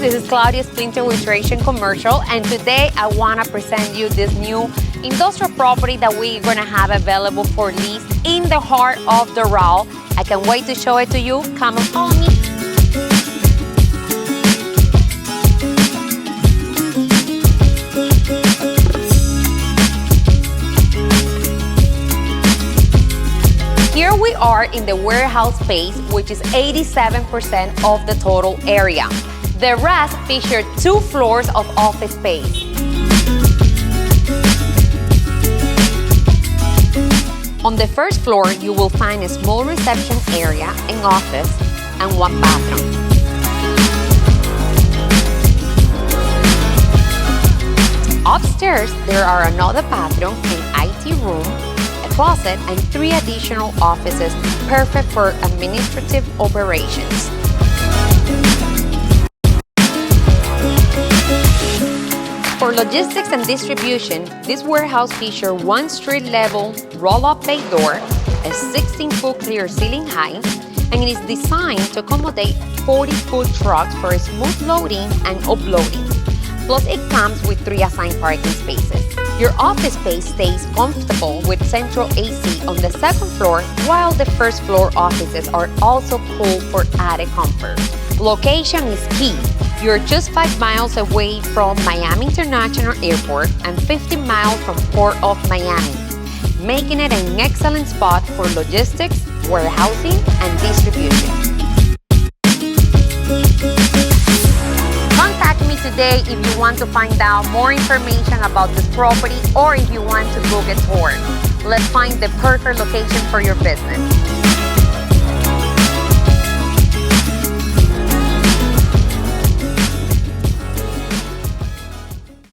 this is Claudia Splinter with Creation Commercial, and today I want to present you this new industrial property that we're going to have available for lease in the heart of Doral. I can't wait to show it to you. Come and follow me. Here we are in the warehouse space, which is 87% of the total area. The rest featured 2 floors of office space. On the first floor, you will find a small reception area, an office, and 1 bathroom. Upstairs, there are another bathroom, an IT room, closet, and 3 additional offices, perfect for administrative operations. For logistics and distribution, this warehouse features 1 street-level roll-up bay door, a 16-foot clear ceiling height, and it is designed to accommodate 40 food trucks for smooth loading and uploading. Plus, it comes with 3 assigned parking spaces. Your office space stays comfortable with central AC on the 2nd floor, while the 1st floor offices are also cool for added comfort. Location is key. You're just 5 miles away from Miami International Airport and 15 miles from Port of Miami, making it an excellent spot for logistics, warehousing, and distribution. Contact me today if you want to find out more information about this property or if you want to book a tour. Let's find the perfect location for your business.